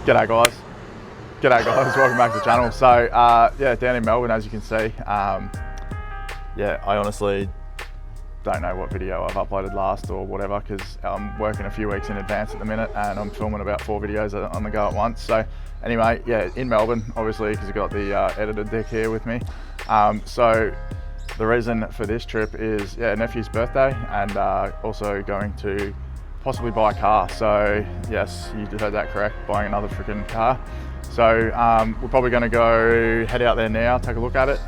G'day guys. G'day guys, welcome back to the channel. So yeah, down in Melbourne, as you can see. Yeah, I honestly don't know what video I've uploaded last or whatever, because I'm working a few weeks in advance at the minute and I'm filming about 4 videos on the go at once. So anyway, yeah, in Melbourne, obviously, because I've got the editor deck here with me. So the reason for this trip is, yeah, nephew's birthday, and also going to possibly buy a car. So yes, you heard that correct, buying another freaking car. So we're probably going to go head out there now, take a look at it.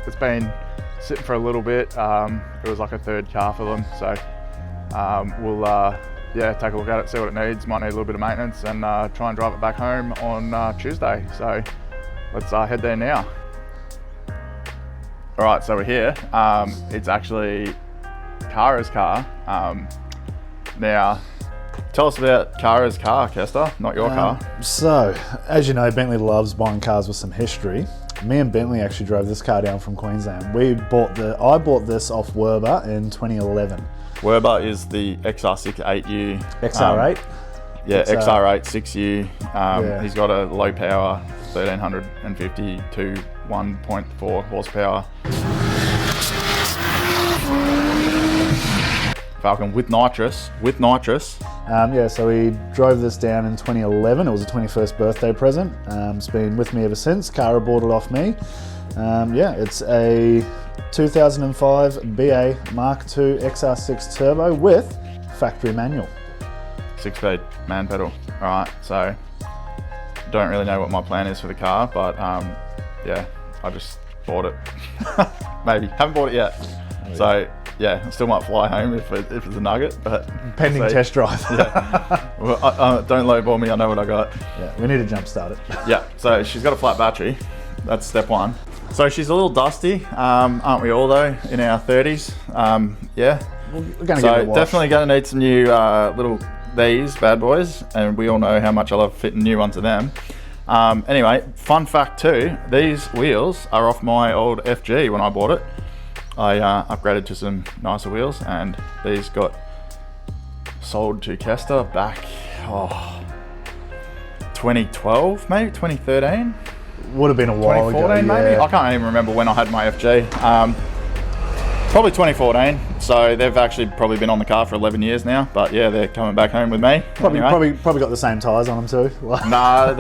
It's been sitting for a little bit. It was like a third car for them, so we'll yeah, take a look at it, see what it needs. Might need a little bit of maintenance, and try and drive it back home on Tuesday. So let's head there now. All right, so we're here. It's actually Kara's car. Now, tell us about Kara's car, Kester, not your car. So, as you know, Bentley loves buying cars with some history. Me and Bentley actually drove this car down from Queensland. I bought this off Werber in 2011. Werber is the XR6 8U. XR8? Yeah, XR8 6U. Yeah. He's got a low power 1350 to 1.4 horsepower Falcon with nitrous. Yeah, so we drove this down in 2011. It was a 21st birthday present. It's been with me ever since. Kara bought it off me. Yeah, it's a 2005 BA Mk2 XR6 Turbo with factory manual. 6-speed man pedal. All right, so don't really know what my plan is for the car, but yeah, I just bought it. Maybe, haven't bought it yet. So yeah, I still might fly home if it's a nugget, but pending test drive. Yeah. Well, don't lowball me, I know what I got. Yeah, we need to jump start it. Yeah, so she's got a flat battery. That's step one. So she's a little dusty, aren't we all though, in our 30s? Yeah. We're gonna give it a wash. Definitely gonna need some new these bad boys, and we all know how much I love fitting new ones to them. Anyway, fun fact too, these wheels are off my old FG when I bought it. I upgraded to some nicer wheels, and these got sold to Kester back 2012, maybe 2013. Would have been a while 2014 ago, maybe. yeah. I can't even remember when I had my FG. Probably 2014. So they've actually probably been on the car for 11 years now. But yeah, they're coming back home with me. Probably got the same tyres on them too. No,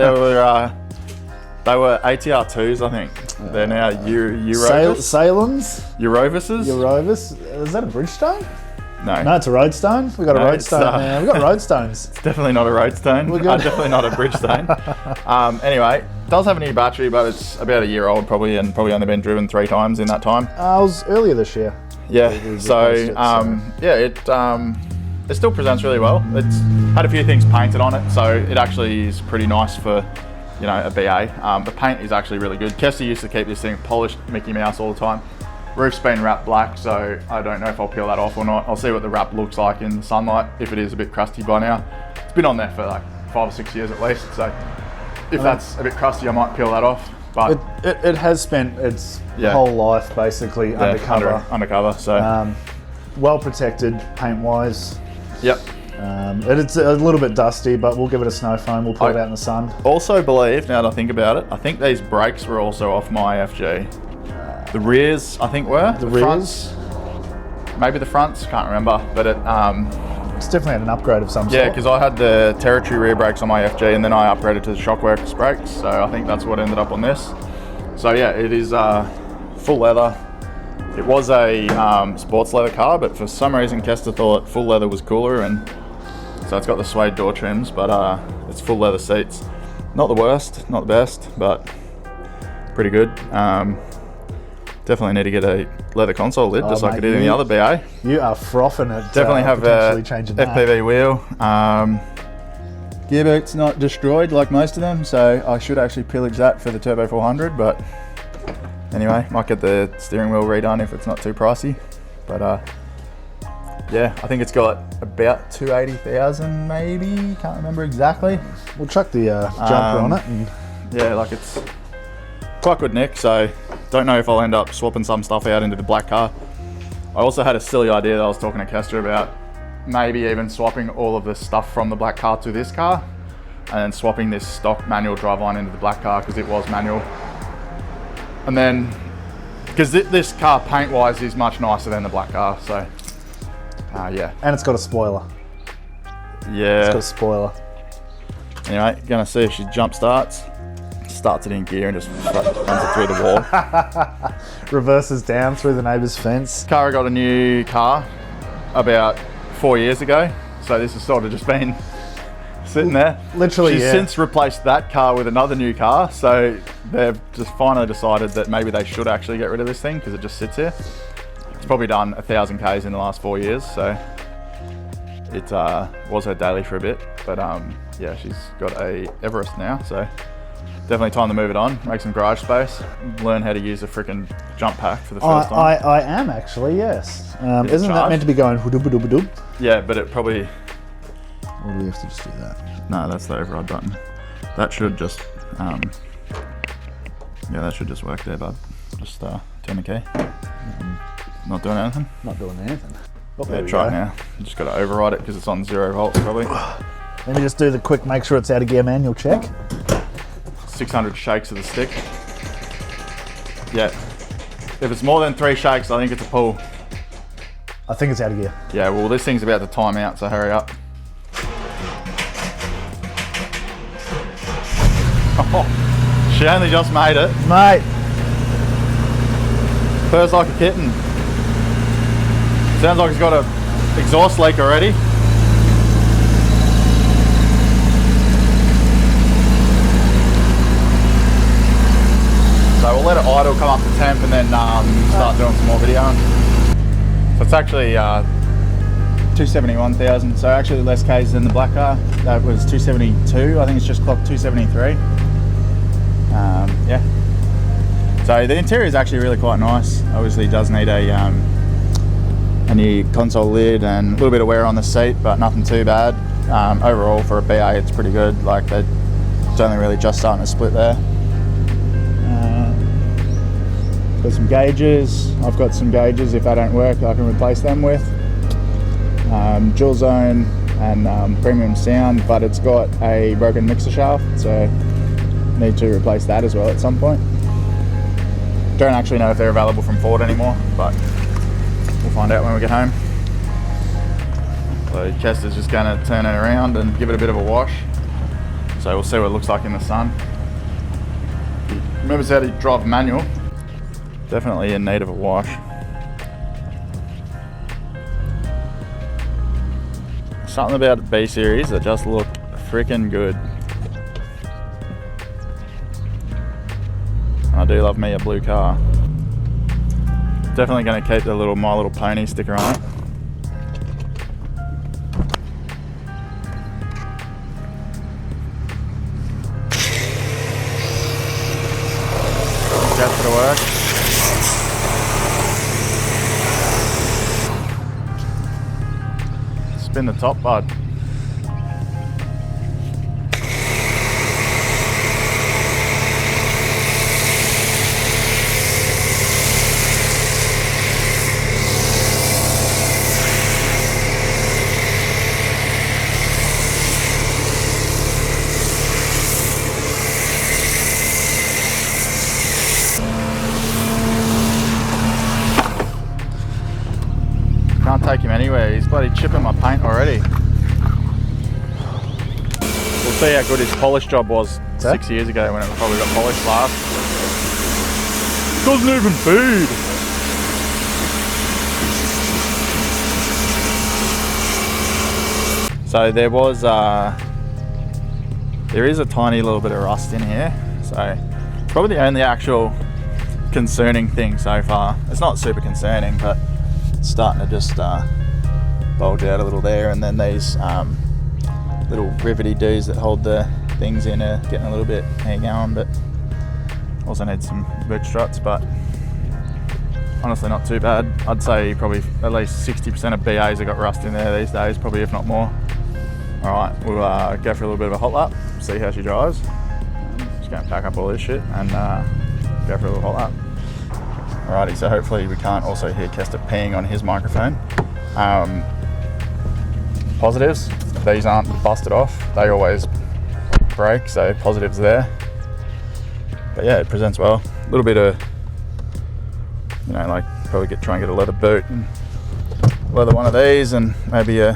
they were ATR2s, I think. They're now Eurovis. Salons? Eurovises? Eurovis. Is that a Bridgestone? No. No, it's a Roadstone. We've got a Roadstone now. We've got Roadstones. It's definitely not a Roadstone. Definitely not a Bridgestone. Anyway, it does have a new battery, but it's about a year old probably, and probably only been driven 3 times in that time. It was earlier this year. Yeah, yeah, it still presents really well. It's had a few things painted on it, so it actually is pretty nice for, you know, a BA. The paint is actually really good. Kester used to keep this thing polished Mickey Mouse all the time. Roof's been wrapped black, so I don't know if I'll peel that off or not. I'll see what the wrap looks like in the sunlight, if it is a bit crusty by now. It's been on there for like 5 or 6 years at least, so if that's a bit crusty, I might peel that off. But it has spent its whole life basically undercover. So well protected paint-wise. Yep. It's a little bit dusty, but we'll give it a snow foam. We'll put it out in the sun. Also believe, now that I think about it, I think these brakes were also off my FG. The rears, I think, were. The rears? Fronts, maybe the fronts, can't remember. But it's definitely had an upgrade of some sort. Yeah, because I had the Territory rear brakes on my FG, and then I upgraded to the Shockworks brakes. So I think that's what ended up on this. So yeah, it is full leather. It was a sports leather car, but for some reason Kester thought full leather was cooler, and so it's got the suede door trims, but it's full leather seats. Not the worst, not the best, but pretty good. Definitely need to get a leather console lid, just like I did in the other BA. You are frothing it. Definitely have a FPV wheel. Gearbox not destroyed like most of them, so I should actually pillage that for the Turbo 400, but anyway, might get the steering wheel redone if it's not too pricey. But yeah, I think it's got about 280,000 maybe, can't remember exactly. We'll chuck the jumper on it. And yeah, like it's quite good nick, so don't know if I'll end up swapping some stuff out into the black car. I also had a silly idea that I was talking to Kester about, maybe even swapping all of the stuff from the black car to this car. and then swapping this stock manual driveline into the black car because it was manual. And then, because this car paint-wise is much nicer than the black car, so yeah. And it's got a spoiler. Yeah. It's got a spoiler. Anyway, gonna see if she jump starts it in gear and just runs it through the wall. Reverses down through the neighbour's fence. Cara got a new car about 4 years ago, so this has sort of just been sitting there. Literally, She's yeah. since replaced that car with another new car, so they've just finally decided that maybe they should actually get rid of this thing because it just sits here. It's probably done 1,000 Ks in the last 4 years, so it was her daily for a bit, but yeah, she's got a Everest now, so definitely time to move it on, make some garage space, learn how to use a freaking jump pack for the first time. I am actually, yes. Isn't that charge? meant to be going hoo-doo-ba-doo-ba-doo? Yeah, but it probably... Or do we have to just do that? No, that's the override button. That should just, yeah, that should just work there, bud. Just turn the key. Not doing anything? Not doing anything. Oh, Yeah, try it now. You just got to override it because it's on 0 volts probably. Let me just do the quick make sure it's out of gear manual check. 600 shakes of the stick. Yeah. If it's more than 3 shakes, I think it's a pull. I think it's out of gear. Yeah, well, this thing's about to time out, so hurry up. Oh, she only just made it. Mate, Purrs like a kitten. Sounds like it's got a exhaust leak already. So we'll let it idle, come up to temp, and then start doing some more videoing. So it's actually 271,000, so actually less Ks than the black car. That was 272, I think it's just clocked 273. Yeah. So the interior is actually really quite nice. Obviously it does need a new console lid and a little bit of wear on the seat, but nothing too bad. Overall for a BA it's pretty good, like it's only really just starting to split there. Got some gauges. I've got some gauges, if they don't work I can replace them with. Dual zone and premium sound, but it's got a broken mixer shaft, so need to replace that as well at some point. Don't actually know if they're available from Ford anymore, but we'll find out when we get home. So Chester's just going to turn it around and give it a bit of a wash. So we'll see what it looks like in the sun. Remember how to drive manual. Definitely in need of a wash. Something about the B series that just look freaking good. I do love me a blue car. Definitely going to keep the little My Little Pony sticker on it. That's gonna work. Spin the top, bud. Can't take him anywhere, he's bloody chipping my paint already. We'll see how good his polish job was 6 years ago when it probably got polished last. Doesn't even feed! So there is a tiny little bit of rust in here, so it's probably the only actual concerning thing so far. It's not super concerning, but it's starting to just bulge out a little there, and then these little rivety doos that hold the things in are getting a little bit hang on, but also need some boot struts, but honestly not too bad. I'd say probably at least 60% of BAs have got rust in there these days, probably if not more. Alright, we'll go for a little bit of a hot lap, see how she drives. Just going to pack up all this shit and go for a little hot lap. Alrighty, so hopefully we can't also hear Kester peeing on his microphone. Positives, these aren't busted off. They always brake, so positives there. But yeah, it presents well. A little bit of, you know, like probably try and get a leather boot and leather one of these, and maybe a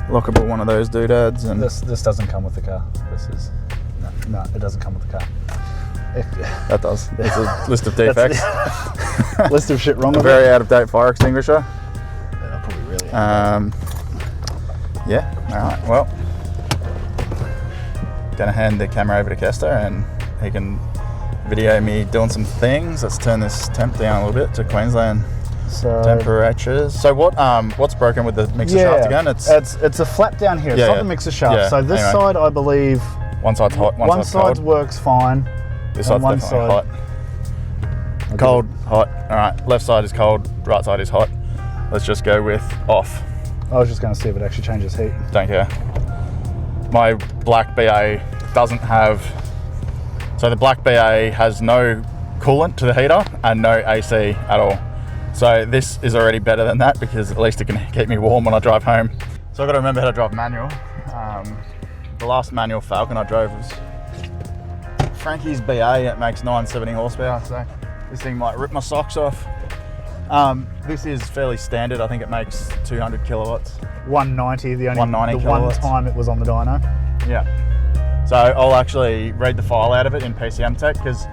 lockable one of those doodads. And this doesn't come with the car. This is no, it doesn't come with the car. That does. It's a list of defects. List of shit wrong with it. Very out of date fire extinguisher. Yeah, probably really. Yeah. All right. Well, gonna hand the camera over to Kester, and he can video me doing some things. Let's turn this temp down a little bit to Queensland temperatures. So what's broken with the mixer shaft again? It's a flap down here. It's not the mixer shaft. Yeah. So this side, I believe, one side's hot, one side's cold. works fine. This side's definitely hot. Cold, hot. All right, left side is cold, right side is hot. Let's just go with off. I was just going to see if it actually changes heat. Don't care. My black BA doesn't have, so the black BA has no coolant to the heater and no AC at all. So this is already better than that, because at least it can keep me warm when I drive home. So I've got to remember how to drive manual. The last manual Falcon I drove was Frankie's BA. It makes 970 horsepower, so this thing might rip my socks off. This is fairly standard. I think it makes 200 kilowatts. 190, the only 190 one time it was on the dyno. Yeah. So I'll actually read the file out of it in PCM Tech, because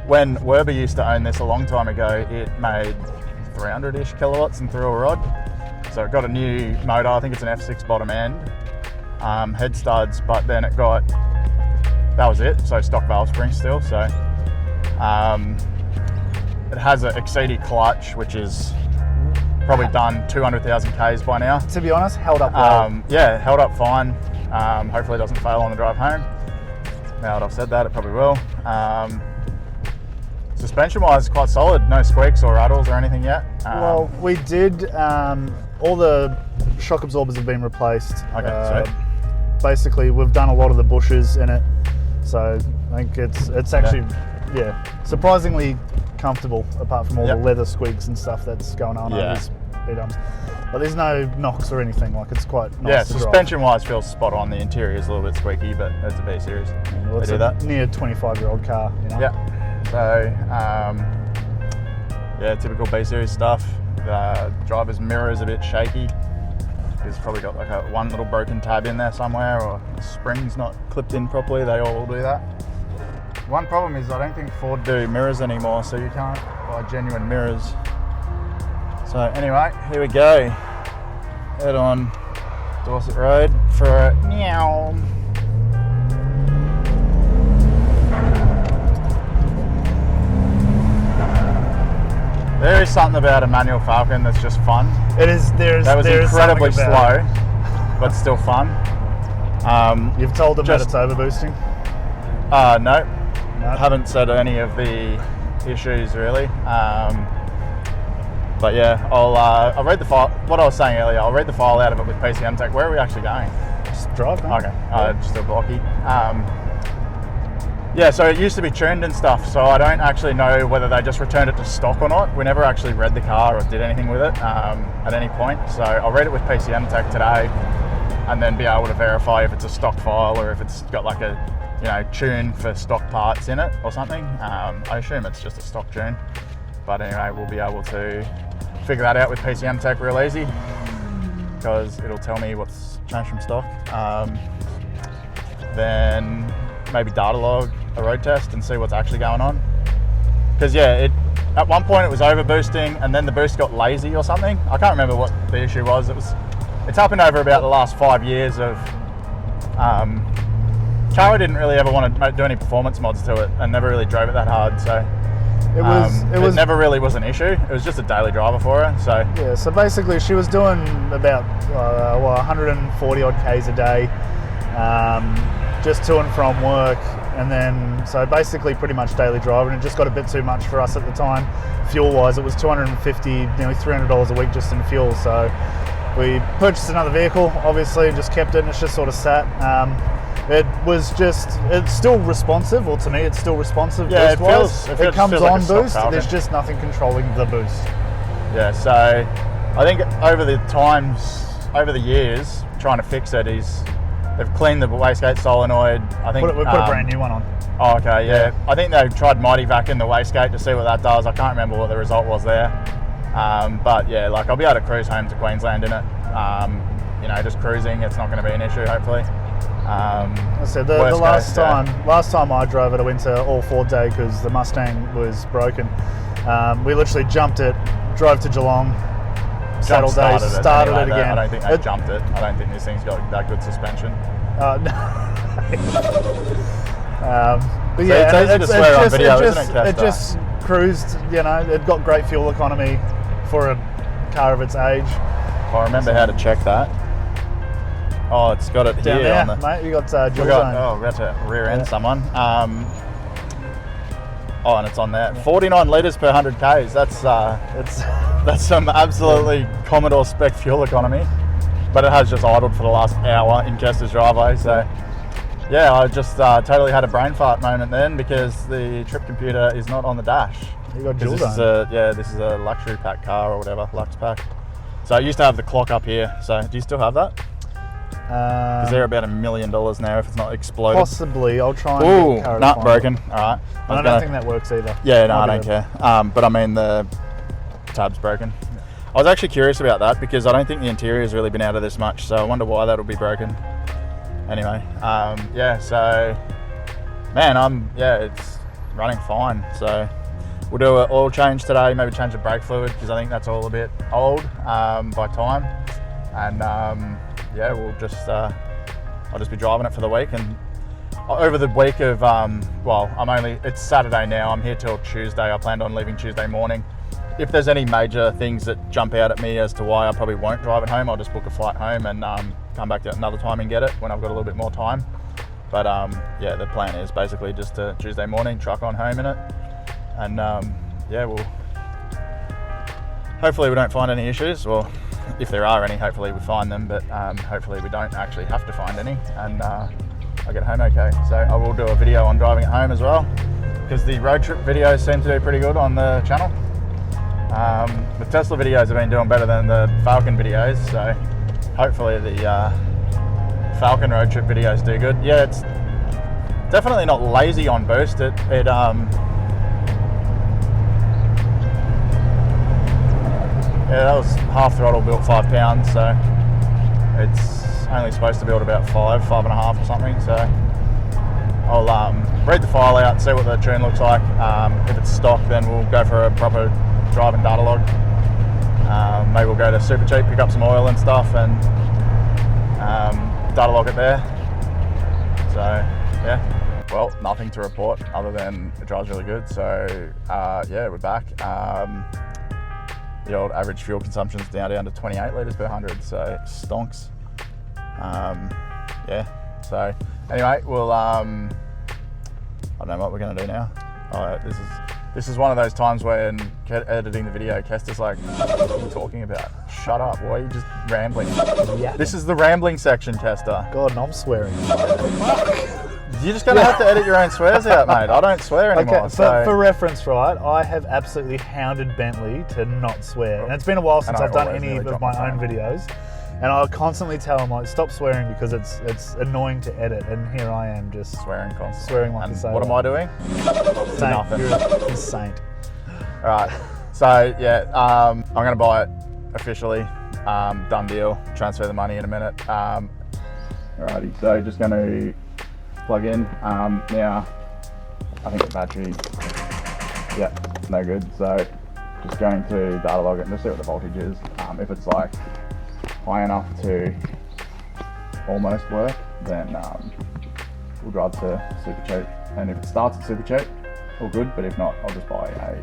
when Werber used to own this a long time ago, it made 300-ish kilowatts and threw a rod. So it got a new motor. I think it's an F6 bottom end, head studs, but then it got, that was it. So stock valve springs still. So it has an Exceedy clutch, which is probably done 200,000 Ks by now. To be honest, held up well. Yeah, held up fine. Hopefully it doesn't fail on the drive home. Now that I've said that, it probably will. Suspension-wise, quite solid. No squeaks or rattles or anything yet. Well, we did. All the shock absorbers have been replaced. Okay, sweet. Basically, we've done a lot of the bushes in it, so I think it's actually surprisingly comfortable, apart from all the leather squeaks and stuff that's going on over these speed-ums. But there's no knocks or anything. Like, it's quite nice to drive. Suspension-wise feels spot on. The interior is a little bit squeaky, but it's a B series. Well, it's they do that. Near 25-year-old car, you know? Yeah. So, typical B series stuff. The driver's mirror is a bit shaky. It's probably got like one little broken tab in there somewhere, or the spring's not clipped in properly. They all do that. One problem is I don't think Ford do mirrors anymore, so you can't buy genuine mirrors. So anyway, here we go. Head on Dorset Road for a meow. There is something about a manual Falcon that's just fun. It is. That was incredibly slow, but still fun. You've told them that it's overboosting? No. Haven't said any of the issues really. But yeah, I'll read the file. What I was saying earlier, I'll read the file out of it with PCM Tech. Where are we actually going? Just drive, man. Okay, still blocky. Yeah, so it used to be tuned and stuff, so I don't actually know whether they just returned it to stock or not. We never actually read the car or did anything with it at any point. So I'll read it with PCM Tech today, and then be able to verify if it's a stock file or if it's got like a tune for stock parts in it or something. I assume it's just a stock tune, but anyway, we'll be able to figure that out with PCM Tech real easy, because it'll tell me what's changed from stock. Then maybe data log a road test and see what's actually going on. Because at one point it was over boosting, and then the boost got lazy or something. I can't remember what the issue was. It's happened over about the last 5 years of. Cara didn't really ever want to do any performance mods to it, and never really drove it that hard. So it never really was an issue. It was just a daily driver for her. So yeah. So basically, she was doing about 140 odd Ks a day, just to and from work. And then, so basically pretty much daily driving. It just got a bit too much for us at the time. Fuel-wise, it was $250, nearly $300 a week just in fuel. So we purchased another vehicle, obviously, and just kept it, and it's just sort of sat. It's still responsive, or to me, it's still responsive. Yeah, it comes on like boost. There's just nothing controlling the boost. Yeah, so I think over the years, trying to fix it is they've cleaned the wastegate solenoid. I think We put a brand new one on. Oh, okay, yeah. I think they tried mighty vacuuming the wastegate to see what that does. I can't remember what the result was there. But yeah, like I'll be able to cruise home to Queensland in it. You know, just cruising, it's not going to be an issue, hopefully. I said the last time I drove it, I went to all 4 day because the Mustang was broken. We literally jumped it, drove to Geelong, saddle days, started it again. I don't think they jumped it. I don't think this thing's got that good suspension. But yeah, it's easy to swear on video, isn't it, Kester? It just cruised, you know, it got great fuel economy for a car of its age. I remember how to check that. Oh, it's got it down here there, on the, mate. You got dual zone. Oh, we're about to rear end someone. Oh, and it's on there. 49 litres per 100 Ks. That's some absolutely Commodore spec fuel economy. But it has just idled for the last hour in Kester's driveway. So, yeah, I just totally had a brain fart moment then because the trip computer is not on the dash. You got dual zone. This is a luxury pack car or whatever, Lux pack. So I used to have the clock up here. So do you still have that? Because they're about $1 million now if it's not exploded. Possibly. I'll try and get not broken. All right. I don't think that works either. Yeah, no, I don't care. But I mean the tab's broken. Yeah. I was actually curious about that because I don't think the interior has really been out of this much, so I wonder why that would be broken. Anyway, yeah. So, man, it's running fine. So we'll do an oil change today. Maybe change the brake fluid because I think that's all a bit old by time. And yeah, we'll just I'll just be driving it for the week, and over the week of it's Saturday now. I'm here till Tuesday. I planned on leaving Tuesday morning. If there's any major things that jump out at me as to why I probably won't drive it home, I'll just book a flight home and come back at another time and get it when I've got a little bit more time. But yeah, the plan is basically just to Tuesday morning truck on home in it, and yeah, we'll hopefully we don't find any issues. Well, if there are any, hopefully we find them, but hopefully we don't actually have to find any, and I get home okay. So I will do a video on driving it home as well, because the road trip videos seem to do pretty good on the channel. The Tesla videos have been doing better than the Falcon videos, so hopefully the Falcon road trip videos do good. Yeah, it's definitely not lazy on boost. Yeah, that was half throttle, built 5 pounds, so it's only supposed to build about 5.5 or something. So I'll read the file out, see what the tune looks like. If it's stock, then we'll go for a proper driving data log. Maybe we'll go to Super Cheap, pick up some oil and stuff, and data log it there. So yeah, well, nothing to report other than it drives really good. So yeah, we're back. The old average fuel consumption is down to 28 litres per 100, so stonks. Yeah, so anyway, we'll I don't know what we're going to do now. This is one of those times when editing the video, Kester's like, what are you talking about? Shut up, why are you just rambling? Yeah. This is the rambling section, Kester. God, and I'm swearing. You're just going to have to edit your own swears out, mate. I don't swear anymore. Okay, for reference, right, I have absolutely hounded Bentley to not swear. And it's been a while since I've done any of my own videos. And I constantly tell him, like, stop swearing because it's annoying to edit. And here I am just swearing constantly. Swearing like a sailor. What am I doing? Nothing. You're a saint. All right. So, yeah, I'm going to buy it officially. Done deal. Transfer the money in a minute. Alrighty, so just going to plug in. Now, I think the battery, yeah, no good. So just going to data log it and just see what the voltage is. If it's like high enough to almost work, then we'll drive to Super Cheap. And if it starts at Super Cheap, all good. But if not, I'll just buy a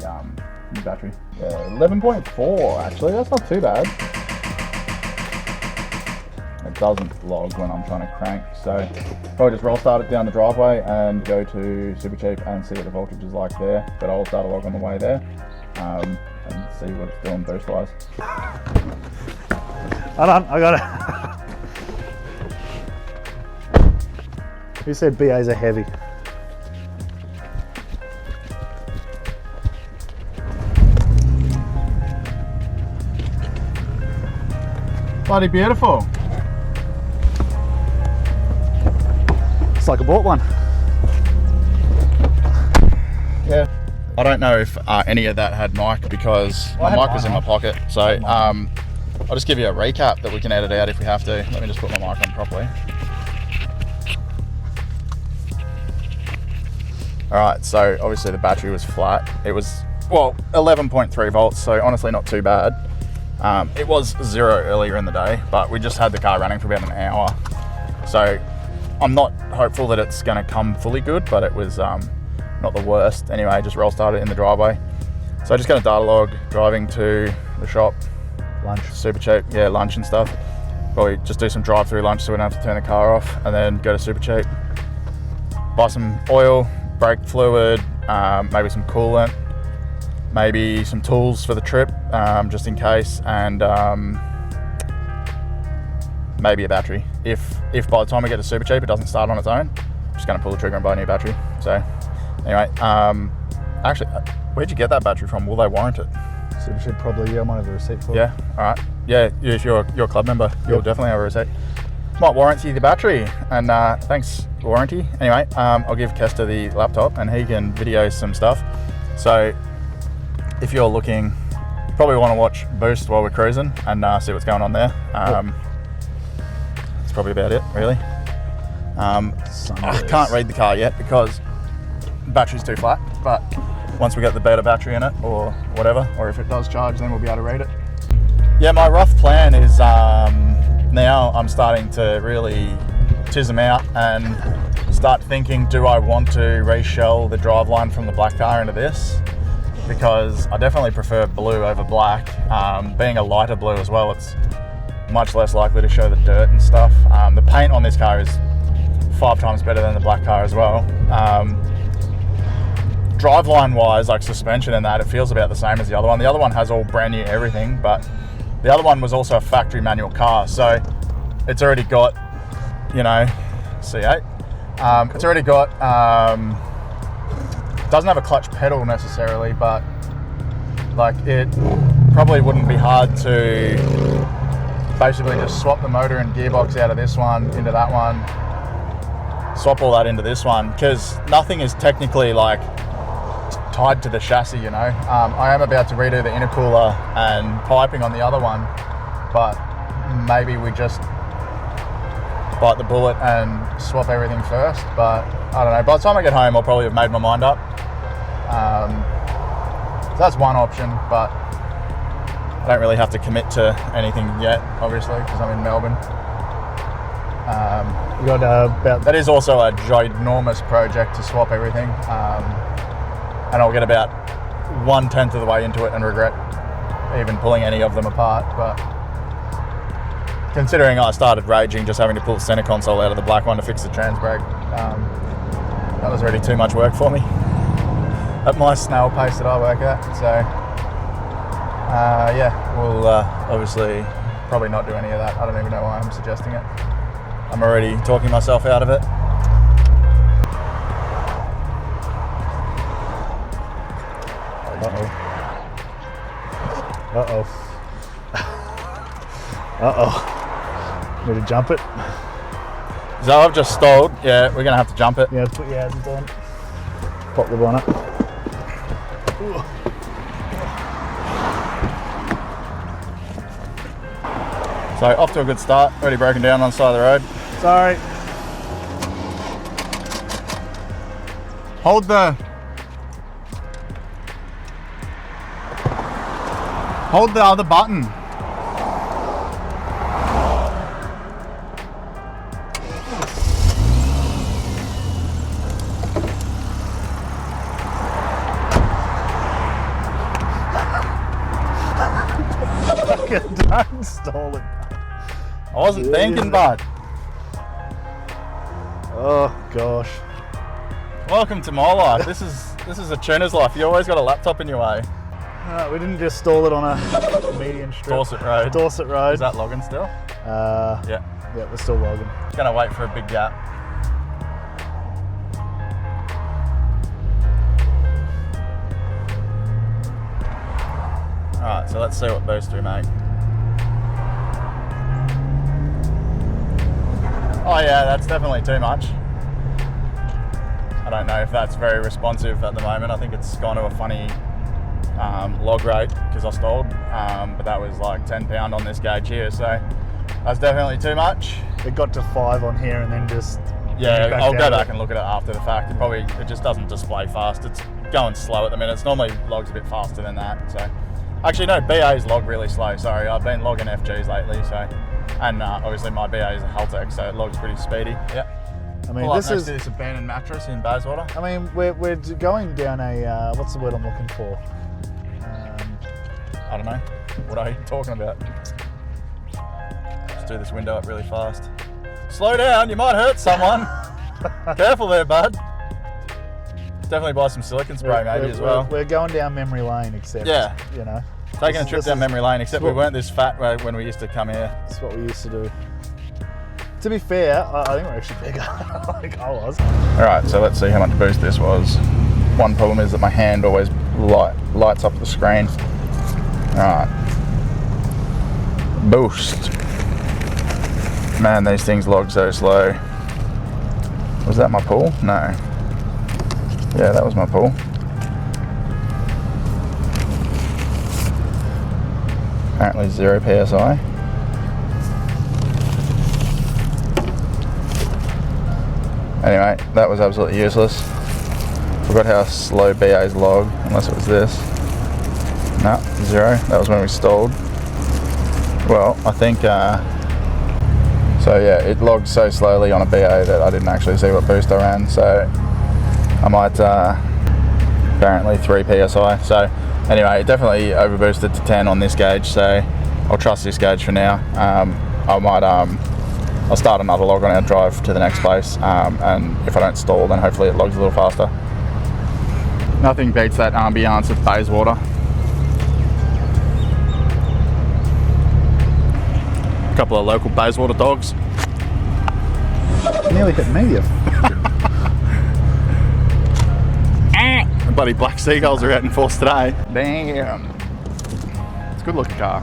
new battery. 11.4 actually, that's not too bad. It doesn't log when I'm trying to crank, so probably just roll start it down the driveway and go to Super Cheap and see what the voltage is like there. But I'll start a log on the way there and see what it's doing boost wise. Hold on, I got it. Who said BAs are heavy? Bloody beautiful. like I bought one. Yeah. I don't know if any of that had mic because my mic was in my pocket. So I'll just give you a recap that we can edit out if we have to. Let me just put my mic on properly. All right, so obviously the battery was flat. It was, well, 11.3 volts, so honestly not too bad. It was 0 earlier in the day, but we just had the car running for about an hour. So I'm not hopeful that it's gonna come fully good, but it was not the worst. Anyway, just roll started in the driveway. So I just got a data log, driving to the shop. Lunch. Super cheap, yeah, lunch and stuff. Probably just do some drive-through lunch so we don't have to turn the car off, and then go to Super Cheap. Buy some oil, brake fluid, maybe some coolant, maybe some tools for the trip, just in case, and maybe a battery. If by the time we get to Super Cheap it doesn't start on its own, I'm just gonna pull the trigger and buy a new battery. So anyway, actually, where'd you get that battery from? Will they warrant it? Super Cheap, probably. Yeah, I might have a receipt for it. Yeah, all right. Yeah, if you're a club member, you'll definitely have a receipt. Might warranty the battery, and thanks warranty. Anyway, I'll give Kester the laptop and he can video some stuff. So if you're looking, probably want to watch Boost while we're cruising and see what's going on there. That's probably about it, really. I can't read the car yet because the battery's too flat, but once we get the better battery in it or whatever, or if it does charge, then we'll be able to read it. Yeah, my rough plan is now I'm starting to really tism out and start thinking, do I want to reshell the driveline from the black car into this? Because I definitely prefer blue over black. Being a lighter blue as well, it's much less likely to show the dirt and stuff. The paint on this car is 5 times better than the black car as well. Driveline wise, like suspension and that, it feels about the same as the other one. The other one has all brand new everything, but the other one was also a factory manual car, so it's already got, you know, C8. It's already got, doesn't have a clutch pedal necessarily, but like it probably wouldn't be hard to basically just swap the motor and gearbox out of this one into that one, swap all that into this one, because nothing is technically like tied to the chassis, you know. I am about to redo the intercooler and piping on the other one, but maybe we just bite the bullet and swap everything first. But I don't know, by the time I get home I'll probably have made my mind up. So that's one option, but I don't really have to commit to anything yet, obviously, because I'm in Melbourne. We got about... That is also a ginormous project to swap everything. And I'll get about 1/10 of the way into it and regret even pulling any of them apart. But considering I started raging just having to pull the center console out of the black one to fix the trans brake, that was already too much work for me at my snail pace that I work at. So yeah, we'll obviously probably not do any of that. I don't even know why I'm suggesting it. I'm already talking myself out of it. Uh-oh. Uh-oh. Need to jump it? So I've just stalled. Yeah, we're going to have to jump it. Yeah, put your hands on. Pop the bonnet. Ooh. So off to a good start. Already broken down on the side of the road. Sorry. Hold the other button. Don't stall it. I wasn't thinking, bud. Oh gosh. Welcome to my life. This is a tuner's life. You always got a laptop in your way. We didn't just stall it on a median strip. Dorset Road. Dorset Road. Is that logging still? Yeah, we're still logging. Gonna wait for a big gap. Alright, so let's see what boost we make. Oh yeah, that's definitely too much. I don't know if that's very responsive at the moment. I think it's gone to a funny log rate because I stalled, but that was like 10 pound on this gauge here, so that's definitely too much. It got to 5 on here and then just... Yeah, I'll go back and look at it after the fact. It just doesn't display fast. It's going slow at the minute. It's normally logs a bit faster than that. So, actually no, BA's log really slow. Sorry, I've been logging FGs lately. So, and obviously my BA is a Haltech, so it logs pretty speedy. Yeah. I mean, this is this abandoned mattress in Bayswater. I mean, we're going down a what's the word I'm looking for? I don't know. What are you talking about? Just do this window up really fast. Slow down, you might hurt someone. Careful there, bud. Definitely buy some silicone spray maybe as well. We're going down memory lane, except, yeah, you know. Taking a trip down memory lane, except we weren't this fat when we used to come here. That's what we used to do. To be fair, I think we're actually bigger, like I was. All right, so let's see how much boost this was. One problem is that my hand always lights up the screen. All right, boost. Man, these things log so slow. Was that my pull? No. Yeah, that was my pull. Apparently 0 PSI. Anyway, that was absolutely useless. Forgot how slow BA's log, unless it was this. No, 0. That was when we stalled. Well, I think, so yeah, it logged so slowly on a BA that I didn't actually see what boost I ran, so I might, apparently 3 PSI. So anyway, it definitely overboosted to 10 on this gauge, so I'll trust this gauge for now. I might, I'll start another log on our drive to the next place, and if I don't stall, then hopefully it logs a little faster. Nothing beats that ambiance of Bayswater. A couple of local Bayswater dogs. Nearly hit me. The bloody black seagulls are out in force today. Damn. It's a good looking car.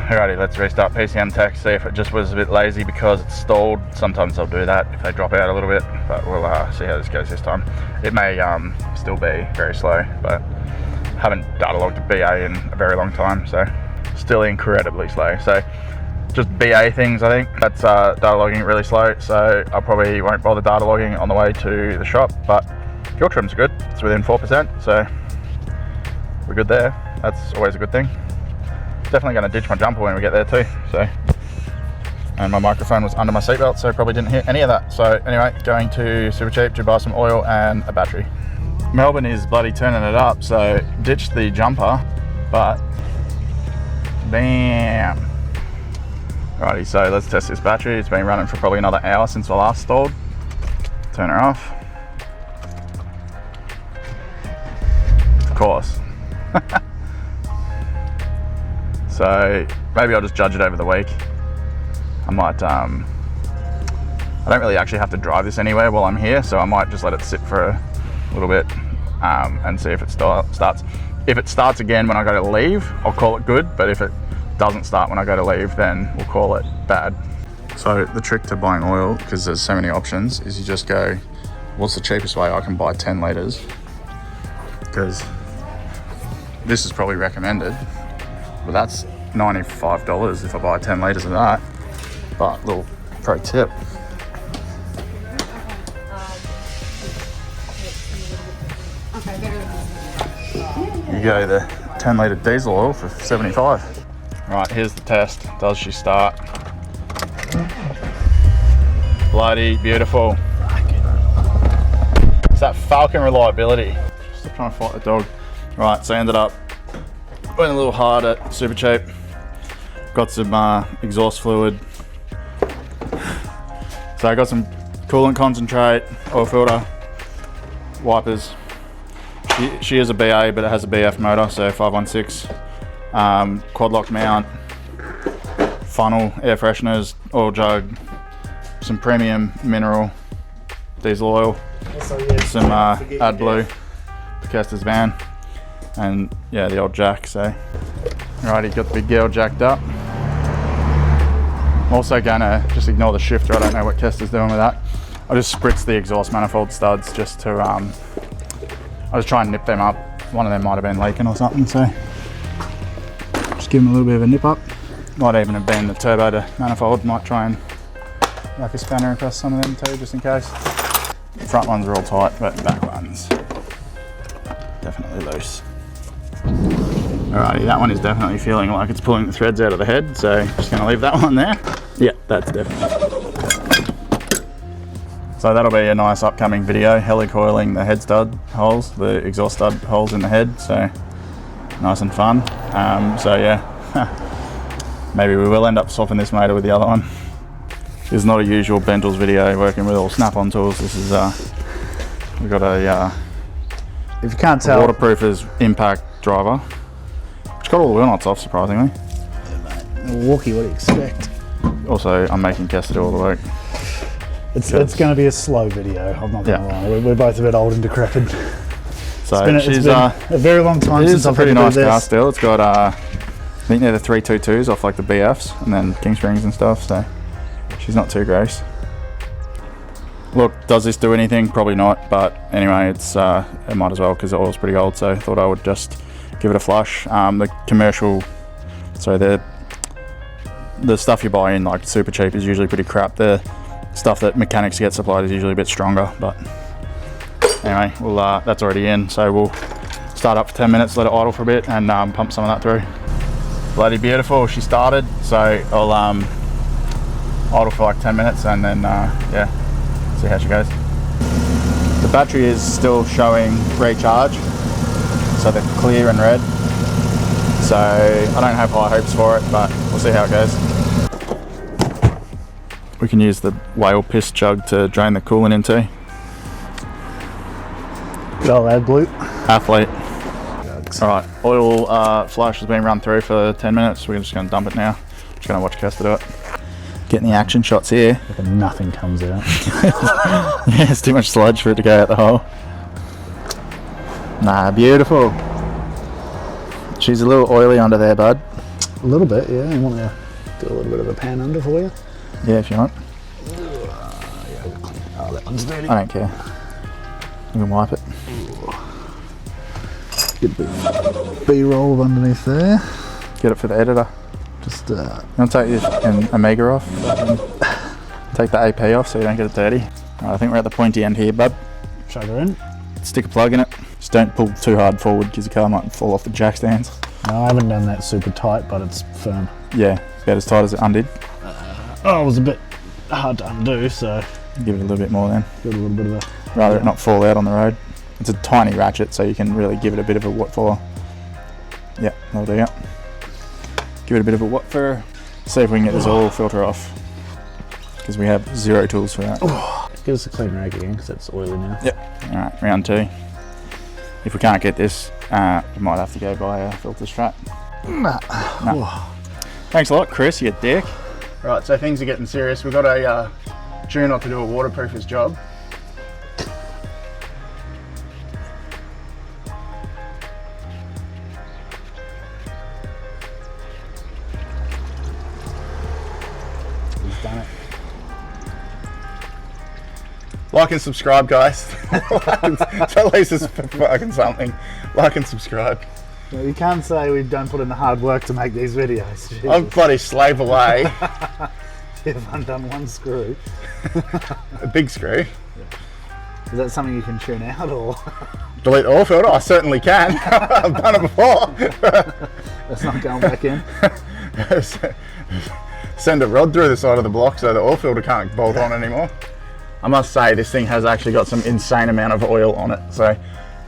Alrighty, let's restart PCM tech, see if it just was a bit lazy because it's stalled. Sometimes I'll do that if they drop out a little bit, but we'll see how this goes this time. It may still be very slow, but haven't data logged a BA in a very long time, so still incredibly slow. So just BA things, I think. That's data logging really slow, so I probably won't bother data logging on the way to the shop, but fuel trim's good. It's within 4%, so we're good there. That's always a good thing. Definitely going to ditch my jumper when we get there too. So, and my microphone was under my seatbelt, so probably didn't hear any of that. So anyway, going to Super Cheap to buy some oil and a battery. Melbourne is bloody turning it up, so ditched the jumper, but bam. Alrighty, so let's test this battery. It's been running for probably another hour since I last stalled. Turn her off. Of course. So maybe I'll just judge it over the week. I might, I don't really actually have to drive this anywhere while I'm here, so I might just let it sit for a little bit and see if it starts. If it starts again when I go to leave, I'll call it good, but if it doesn't start when I go to leave, then we'll call it bad. So the trick to buying oil, because there's so many options, is you just go, what's the cheapest way I can buy 10 litres? Because this is probably recommended. But that's $95 if I buy 10 litres of that. But little pro tip. You go the 10 litre diesel oil for 75. Right, here's the test. Does she start? Bloody beautiful. It's that Falcon reliability. Still trying to fight the dog. Right, so I ended up went a little hard at Super Cheap. Got some exhaust fluid. So I got some coolant concentrate, oil filter, wipers. She is a BA, but it has a BF motor, so 516. Quad lock mount, funnel, air fresheners, oil jug, some premium mineral diesel oil, some AdBlue for Kester's van. And yeah, the old jack, so. Alrighty, got the big girl jacked up. I'm also gonna just ignore the shifter, I don't know what Kester's doing with that. I just spritzed the exhaust manifold studs just to, I was trying to nip them up. One of them might have been leaking or something, so just give them a little bit of a nip up. Might even have been the turbo to manifold, might try and whack a spanner across some of them too, just in case. The front ones are all tight, but back ones definitely loose. Alrighty, that one is definitely feeling like it's pulling the threads out of the head, so just gonna leave that one there. Yeah, that's definitely. So that'll be a nice upcoming video, helicoiling the head stud holes, the exhaust stud holes in the head, so nice and fun. So yeah, maybe we will end up swapping this motor with the other one. This is not a usual Bentles video working with all snap-on tools. This is, we've got a, if you can't tell, waterproofers impact driver, which got all the wheel nuts off, surprisingly. Walkie, what do you expect? Also, I'm making Kes to do all the work. It's going to be a slow video, I'm not going to lie. We're both a bit old and decrepit. So it's been a very long time since I've had to do this. It's a pretty nice car still. It's got, I think they're the 322s off like the BFs and then king springs and stuff, so she's not too gross. Look, does this do anything? Probably not, but anyway, it's it might as well because the oil's pretty old, so I thought I would just give it a flush. The commercial, so the stuff you buy in like super cheap is usually pretty crap. The stuff that mechanics get supplied is usually a bit stronger, but anyway, we'll, that's already in, so we'll start up for 10 minutes, let it idle for a bit, and pump some of that through. Bloody beautiful, she started, so I'll idle for like 10 minutes and then yeah, see how she goes. The battery is still showing recharge, so they're clear and red, so I don't have high hopes for it, but we'll see how it goes. We can use the whale piss jug to drain the coolant into. Good old AdBlue. Athlete. Alright, oil flush has been run through for 10 minutes. We're just going to dump it now. Just going to watch Kes do it. Getting the action shots here. Like nothing comes out. Yeah, it's too much sludge for it to go out the hole. Nah, beautiful. She's a little oily under there, bud. A little bit, yeah. I want to do a little bit of a pan under for you. Yeah, if you want. Oh, that one's dirty. I don't care. You can wipe it. Get a bit of B-roll underneath there. Get it for the editor. Just you want to take this Omega off? Take the AP off so you don't get it dirty. Right, I think we're at the pointy end here, bud. Shove her in. Stick a plug in it. Just don't pull too hard forward because the car might fall off the jack stands. No, I haven't done that super tight, but it's firm. Yeah, about as tight as it undid. Oh, it was a bit hard to undo, so... Give it a little bit more then. Give it a little bit of a... Rather it not fall out on the road. It's a tiny ratchet, so you can really give it a bit of a what for. Yeah, that'll do it. Give it a bit of a what for. See if we can get this oil filter off. Because we have zero tools for that. Give us a clean rag again, because it's oily now. Yep. Alright, round two. If we can't get this, we might have to go buy a filter strap. Nah. Thanks a lot, Chris, you dick. Right, so things are getting serious. We've got a tuner to do a waterproofer's job. He's done it. Like and subscribe, guys. So at least it's fucking something. Like and subscribe. Well, you can't say we don't put in the hard work to make these videos. Jesus. I'm bloody slave away. You've undone one screw. A big screw. Yeah. Is that something you can tune out or? Delete the oil filter? I certainly can. I've done it before. That's not going back in. Send a rod through the side of the block so the oil filter can't bolt on anymore. I must say this thing has actually got some insane amount of oil on it, so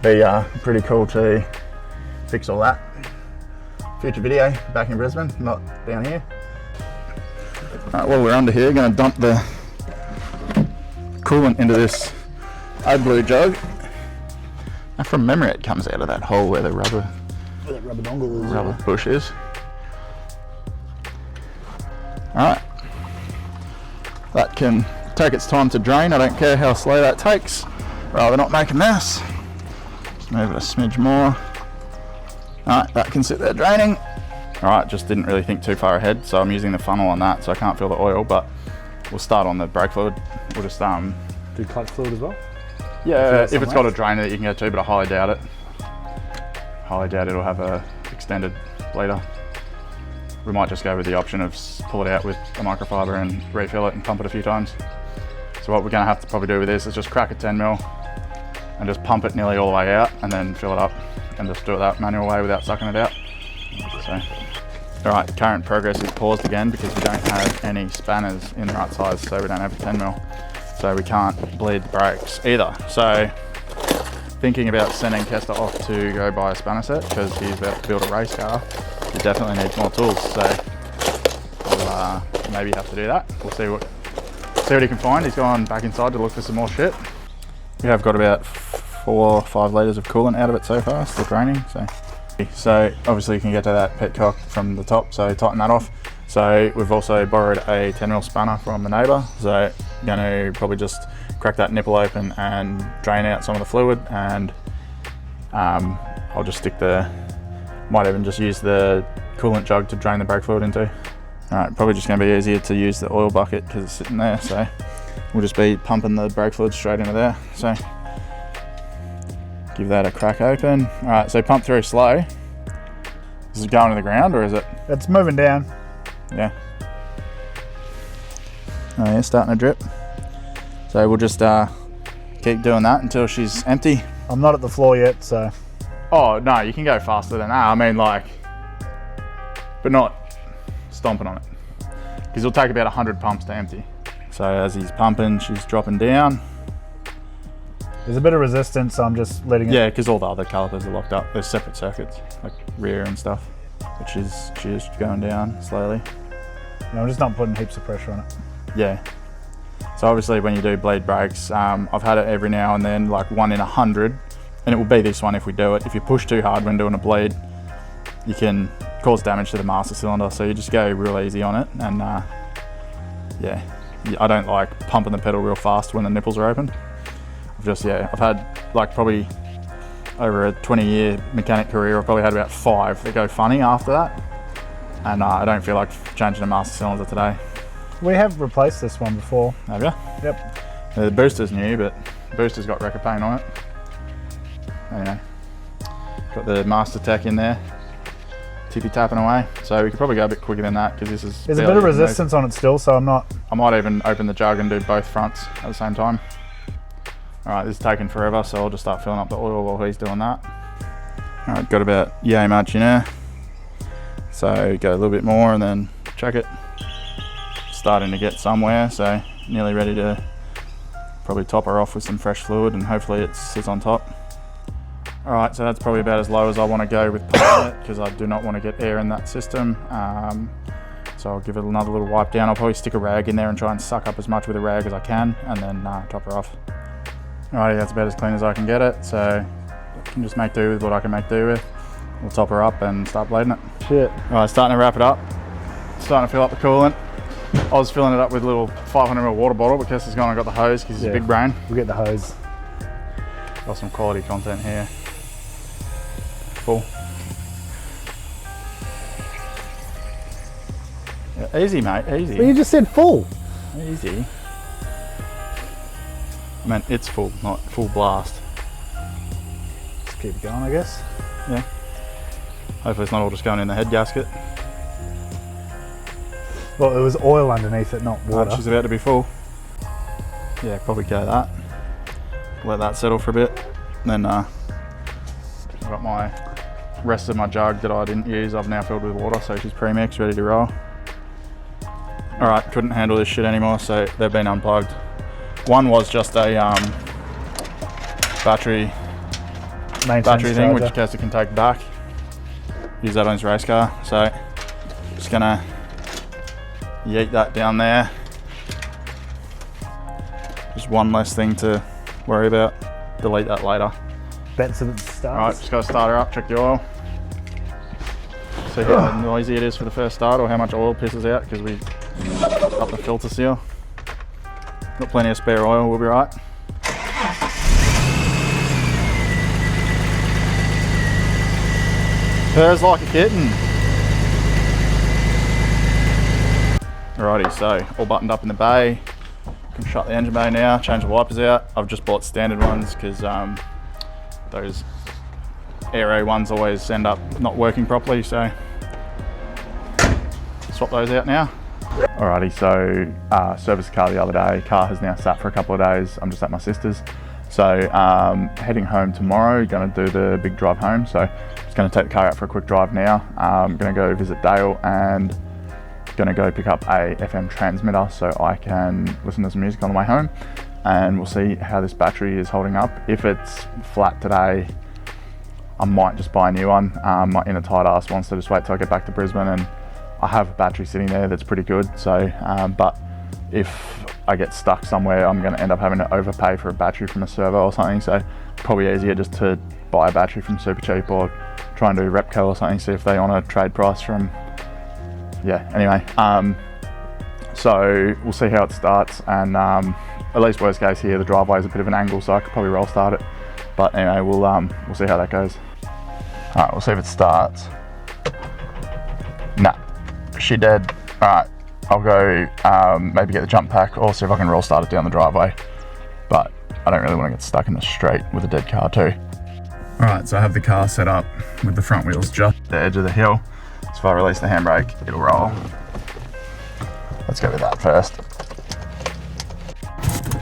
be pretty cool to fix all that. Future video back in Brisbane, not down here. Alright, well we're under here, going to dump the coolant into this AdBlue jug. And from memory it comes out of that hole where the rubber, Where that rubber dongle is. Rubber bush is. Alright, that can take its time to drain. I don't care how slow that takes. Rather not make a mess. Just move it a smidge more. Alright, that can sit there draining. Alright, just didn't really think too far ahead, so I'm using the funnel on that so I can't feel the oil, but we'll start on the brake fluid. We'll just do clutch fluid as well? Yeah, if it's got a drainer that you can get to, but I highly doubt it. Highly doubt it'll have a extended bleeder. We might just go with the option of pull it out with a microfiber and refill it and pump it a few times. So what we're going to have to probably do with this is just crack a 10mm and just pump it nearly all the way out and then fill it up and just do it that manual way without sucking it out. So, all right, current progress is paused again because we don't have any spanners in the right size, so we don't have a 10mm. So we can't bleed the brakes either. So thinking about sending Kester off to go buy a spanner set because he's about to build a race car. He definitely needs more tools, so we'll maybe have to do that. We'll see what he can find. He's gone back inside to look for some more shit. We have got about 4 or 5 litres of coolant out of it so far, still draining. So obviously you can get to that petcock from the top, so tighten that off. So we've also borrowed a 10mm spanner from the neighbour, so going to probably just crack that nipple open and drain out some of the fluid, and I'll just might even just use the coolant jug to drain the brake fluid into. Alright, probably just going to be easier to use the oil bucket because it's sitting there, so we'll just be pumping the brake fluid straight into there. So give that a crack open. Alright, so pump through slow. Is it going to the ground or is it? It's moving down. Yeah. Oh yeah, starting to drip. So we'll just keep doing that until she's empty. I'm not at the floor yet, so. Oh no, you can go faster than that. I mean, like, but not stomping on it, because it'll take about 100 pumps to empty. So as he's pumping, she's dropping down. There's a bit of resistance, so I'm just letting it. Yeah, because all the other calipers are locked up. There's separate circuits, like rear and stuff, she is going down slowly. No, I'm just not putting heaps of pressure on it. Yeah. So obviously when you do bleed brakes, I've had it every now and then, like 1 in 100, and it will be this one if we do it. If you push too hard when doing a bleed, you can cause damage to the master cylinder, so you just go real easy on it. And yeah, I don't like pumping the pedal real fast when the nipples are open. I've had like probably over a 20-year mechanic career, I've probably had about 5 that go funny after that, and I don't feel like changing a master cylinder today. We have replaced this one before. Have you? Yep. The booster's new, but the booster's got wrecker paint on it. Anyway, got the master tech in there, tippy tapping away. So we could probably go a bit quicker than that because this is. There's a bit of resistance on it still, so I'm not. I might even open the jug and do both fronts at the same time. All right, this is taking forever, so I'll just start filling up the oil while he's doing that. All right, got about yay much in there. So go a little bit more and then check it. Starting to get somewhere, so nearly ready to probably top her off with some fresh fluid and hopefully it sits on top. All right, so that's probably about as low as I want to go with pumping it because I do not want to get air in that system. So I'll give it another little wipe down. I'll probably stick a rag in there and try and suck up as much with a rag as I can and then top her off. Alrighty, that's about as clean as I can get it, so I can just make do with what I can make do with. We'll top her up and start bleeding it. Shit. Alright, starting to wrap it up. Starting to fill up the coolant. I was filling it up with a little 500ml water bottle, but Kester's gone and got the hose because he's a big brain. We'll get the hose. Got some quality content here. Full. Yeah, easy, mate, easy. But you just said full. Easy. I meant it's full, not full blast. Just keep it going, I guess. Yeah. Hopefully it's not all just going in the head gasket. Well, there was oil underneath it, not water. She's about to be full. Yeah, probably go that. Let that settle for a bit. And then I've got my rest of my jug that I didn't use. I've now filled with water, so she's pre-mixed, ready to roll. All right, couldn't handle this shit anymore, so they've been unplugged. One was just a battery thing, which Kester can take back. Use that on his race car. So just gonna yeet that down there. Just one less thing to worry about. Delete that later. Bets if it starts. All right, just gotta start her up, check the oil. See how noisy it is for the first start or how much oil pisses out because we up the filter seal. Got plenty of spare oil, we'll be right. Purrs like a kitten. Alrighty, so all buttoned up in the bay. can shut the engine bay now, change the wipers out. I've just bought standard ones because those aero ones always end up not working properly, so swap those out now. Alrighty, so serviced the car the other day. Car has now sat for a couple of days. I'm just at my sister's. So heading home tomorrow, gonna do the big drive home. So just gonna take the car out for a quick drive now. Gonna go visit Dale and gonna go pick up a FM transmitter so I can listen to some music on the way home, and we'll see how this battery is holding up. If it's flat today, I might just buy a new one. My inner tight ass wants to just wait till I get back to Brisbane, and I have a battery sitting there that's pretty good. So, but if I get stuck somewhere, I'm gonna end up having to overpay for a battery from a servo or something. So probably easier just to buy a battery from super cheap or try and do Repco or something, see if they on a trade price from, yeah, anyway. So we'll see how it starts, and at least worst case here, the driveway is a bit of an angle, so I could probably roll start it. But anyway, we'll see how that goes. All right, we'll see if it starts. Nah, she dead. All right, I'll go maybe get the jump pack or see if I can roll start it down the driveway. But I don't really want to get stuck in the straight with a dead car too. All right, so I have the car set up with the front wheels just at the edge of the hill. So if I release the handbrake, it'll roll. Let's go with that first.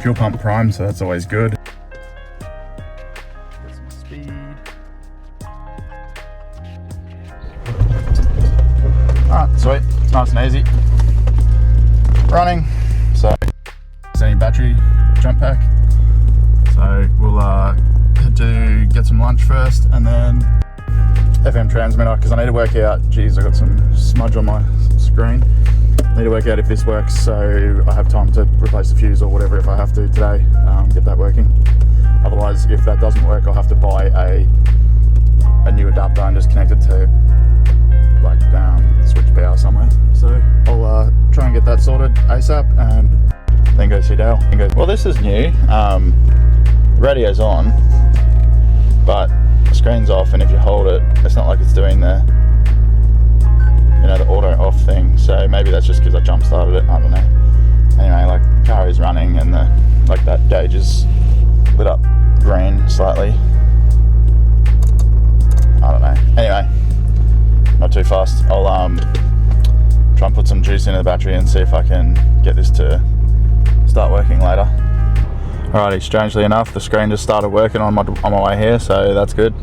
Fuel pump prime, so that's always good. Get some speed. Alright, sweet, nice and easy. Running, so any battery jump pack. So we'll head to get some lunch first, and then FM transmitter, because I need to work out, geez, I got some smudge on my screen. I need to work out if this works, so I have time to replace the fuse or whatever if I have to today, get that working. Otherwise, if that doesn't work, I'll have to buy a new adapter and just connect it to like switch power somewhere. So I'll try and get that sorted ASAP and then go see Dale. Well, this is new. Radio's on, but the screen's off, and if you hold it, it's not like it's doing the, you know, the auto off thing. So maybe that's just because I jump started it, I don't know. Anyway, like, the car is running and the, like, that gauge is lit up green slightly. I don't know. Anyway, not too fast. I'll try and put some juice into the battery and see if I can get this to start working later. Alrighty, strangely enough, the screen just started working on my way here, so that's good.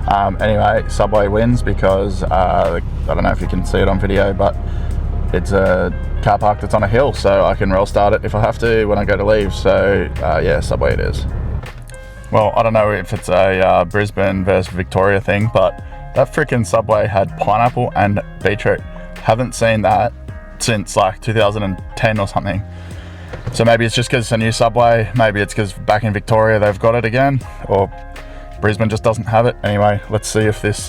Anyway, Subway wins because I don't know if you can see it on video, but it's a car park that's on a hill, so I can roll start it if I have to when I go to leave. So yeah, Subway it is. Well, I don't know if it's a Brisbane versus Victoria thing, but that freaking Subway had pineapple and beetroot. Haven't seen that since like 2010 or something. So maybe it's just because it's a new Subway, maybe it's because back in Victoria they've got it again, or Brisbane just doesn't have it. Anyway, let's see if this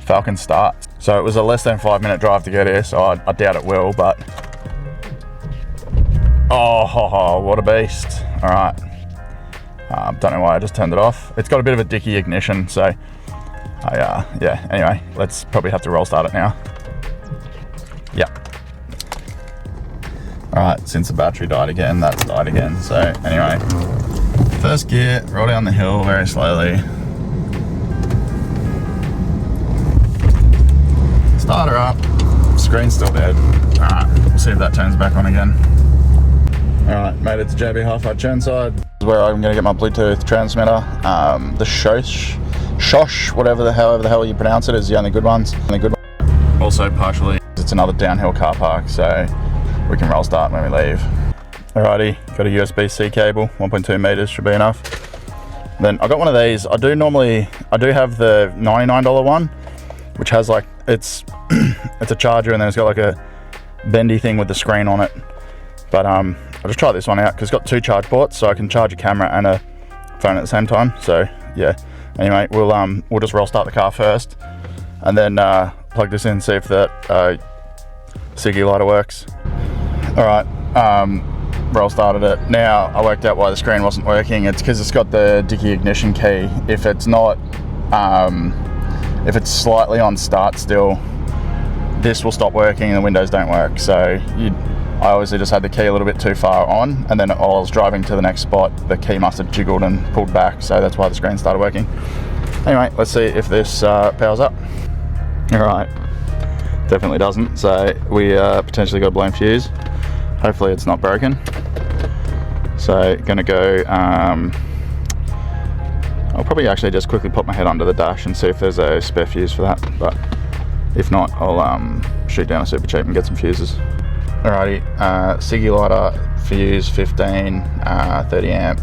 Falcon starts. So it was a less than 5 minute drive to get here, so I doubt it will, but oh, what a beast. All right, don't know why I just turned it off. It's got a bit of a dicky ignition, so yeah, anyway, let's probably have to roll start it now. Yeah. Alright, since the battery died again, that's died again. So anyway, first gear, roll down the hill very slowly. Start her up, screen's still dead. Alright, we'll see if that turns back on again. Alright, made it to JB Hi-Fi Churnside. This is where I'm going to get my Bluetooth transmitter. The Shosh, however the hell you pronounce it, is the only good ones. Also partially, it's another downhill car park, so we can roll start when we leave. Alrighty, got a USB-C cable, 1.2 meters should be enough. Then I got one of these. I do have the $99 one, which has like, it's a charger and then it's got like a bendy thing with the screen on it. But I'll just try this one out because it's got 2 charge ports, so I can charge a camera and a phone at the same time. So yeah, anyway, we'll just roll start the car first and then plug this in, see if that Siggy lighter works. Alright, roll started it. Now I worked out why the screen wasn't working. It's because it's got the dicky ignition key. If it's not, if it's slightly on start still, this will stop working and the windows don't work. So I obviously just had the key a little bit too far on, and then while I was driving to the next spot, the key must have jiggled and pulled back, so that's why the screen started working. Anyway, let's see if this powers up. Alright, definitely doesn't, so we potentially got a blown fuse. Hopefully it's not broken. So gonna go, I'll probably actually just quickly pop my head under the dash and see if there's a spare fuse for that, but if not, I'll shoot down a super cheap and get some fuses. Alrighty, Siggy lighter, fuse 15, 30 amp.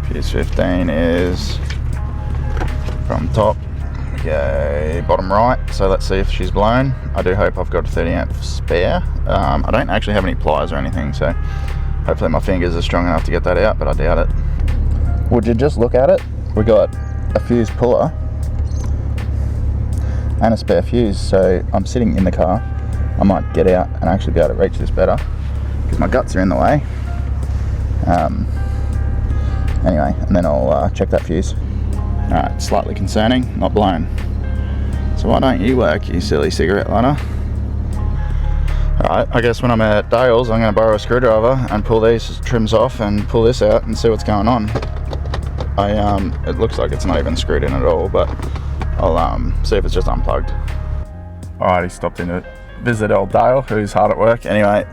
Fuse 15 is from top, we go bottom right, so let's see if she's blown. I do hope I've got a 30 amp spare. I don't actually have any pliers or anything, so hopefully my fingers are strong enough to get that out, but I doubt it. Would you just look at it? We got a fuse puller and a spare fuse, so I'm sitting in the car. I might get out and actually be able to reach this better because my guts are in the way. Anyway, and then I'll check that fuse. Alright, slightly concerning, not blown. So why don't you work, you silly cigarette lighter? Alright, I guess when I'm at Dale's, I'm going to borrow a screwdriver and pull these trims off and pull this out and see what's going on. It looks like it's not even screwed in at all, but I'll see if it's just unplugged. Alright, he stopped in to visit old Dale, who's hard at work. Anyway,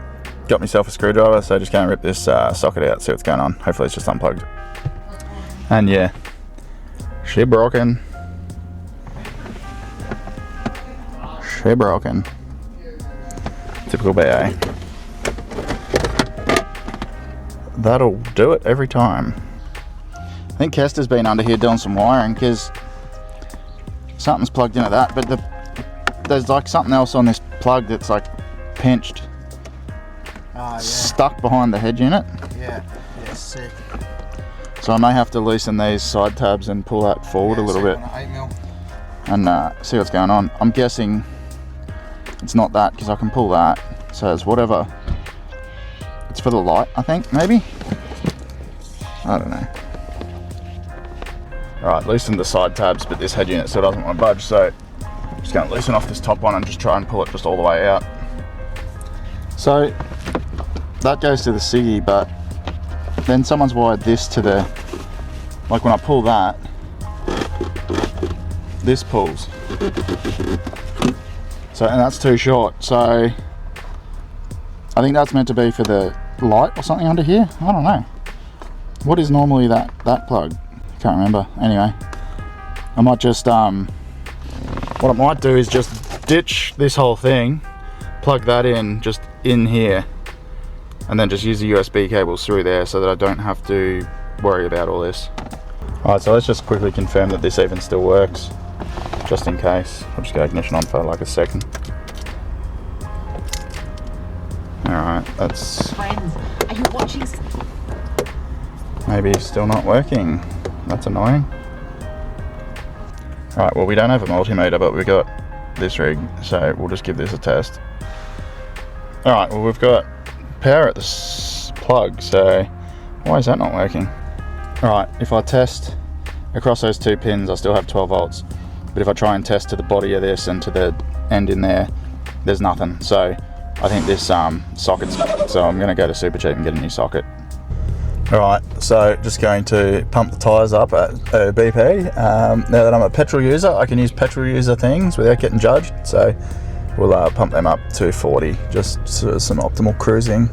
got myself a screwdriver, so just going to rip this socket out, see what's going on. Hopefully it's just unplugged. And yeah, she broken. She broken. Typical BA. That'll do it every time. I think Kester's been under here doing some wiring because something's plugged into that, but there's like something else on this plug that's like pinched. Oh, yeah. Stuck behind the head unit. Yeah, sick. So I may have to loosen these side tabs and pull that forward a little bit. 8mm. And see what's going on. I'm guessing it's not that because I can pull that. So it's whatever. It's for the light, I think, maybe? I don't know. Alright, loosen the side tabs, but this head unit still doesn't want to budge, so I'm just going to loosen off this top one and just try and pull it just all the way out. So that goes to the Siggy, but then someone's wired this to the, like when I pull that, this pulls. So, and that's too short, so I think that's meant to be for the light or something under here. I don't know. What is normally that plug? Can't remember. Anyway, I might just what I might do is just ditch this whole thing, plug that in just in here, and then just use the USB cables through there so that I don't have to worry about all this. Alright, so let's just quickly confirm that this even still works, just in case. I'll just get ignition on for like a second. Alright, that's... Friends, are you watching? Maybe still not working. That's annoying. Alright, well we don't have a multimeter, but we've got this rig, so we'll just give this a test. Alright, well we've got power at this plug, so why is that not working? Alright, if I test across those two pins, I still have 12 volts. But if I try and test to the body of this and to the end in there, there's nothing. So I think this socket's, so I'm gonna go to Super Cheap and get a new socket. Alright, so just going to pump the tyres up at BP. Now that I'm a petrol user, I can use petrol user things without getting judged. So we'll pump them up to 40, just sort of some optimal cruising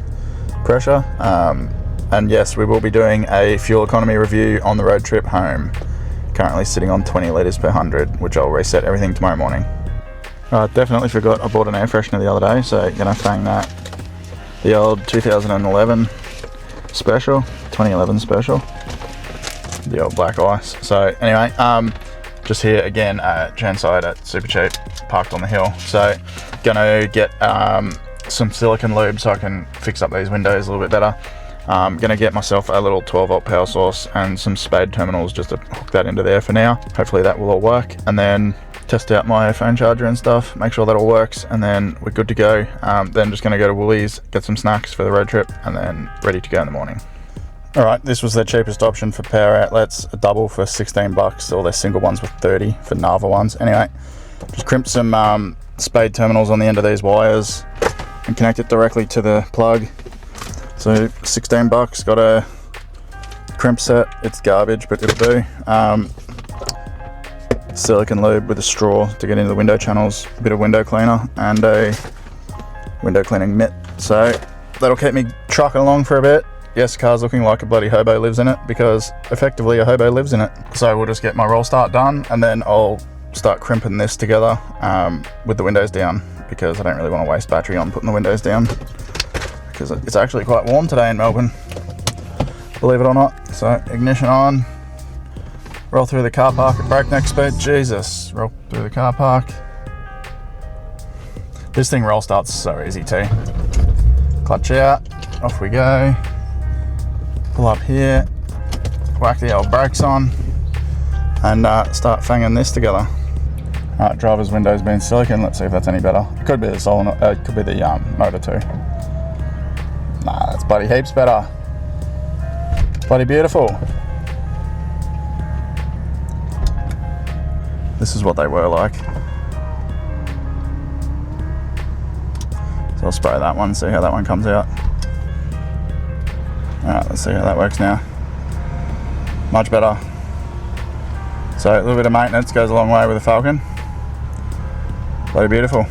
pressure. And yes, we will be doing a fuel economy review on the road trip home. Currently sitting on 20 litres per 100, which I'll reset everything tomorrow morning. Definitely forgot I bought an air freshener the other day, so gonna bang that. The old 2011 special, 2011 special, the old black ice. So anyway, just here again at Chanside at Super Cheap, parked on the hill. So gonna get some silicone lube so I can fix up these windows a little bit better. Gonna get myself a little 12 volt power source and some spade terminals just to hook that into there for now. Hopefully that will all work, and then test out my phone charger and stuff, make sure that all works, and then we're good to go. Then just gonna go to Woolies, get some snacks for the road trip, and then ready to go in the morning. Alright, this was the cheapest option for power outlets, a double for 16 bucks, or their single ones with 30 for Nava ones. Anyway, just crimped some spade terminals on the end of these wires, and connect it directly to the plug. So $16, got a crimp set. It's garbage, but it'll do. Silicone lube with a straw to get into the window channels, a bit of window cleaner, and a window cleaning mitt. So that'll keep me trucking along for a bit. Yes, the car's looking like a bloody hobo lives in it, because effectively a hobo lives in it. So we'll just get my roll start done, and then I'll start crimping this together with the windows down, because I don't really want to waste battery on putting the windows down, because it's actually quite warm today in Melbourne, believe it or not. So ignition on, roll through the car park at breakneck speed. Jesus, roll through the car park. This thing roll starts so easy too. Clutch out, off we go. Pull up here, whack the old brakes on, and start fanging this together. Alright, driver's window's been silicone. Let's see if that's any better. It could be the solenoid, it could be the motor too. Nah, that's bloody heaps better. Bloody beautiful. This is what they were like. So I'll spray that one, see how that one comes out. Alright, let's see how that works now. Much better. So a little bit of maintenance goes a long way with a Falcon. Bloody beautiful.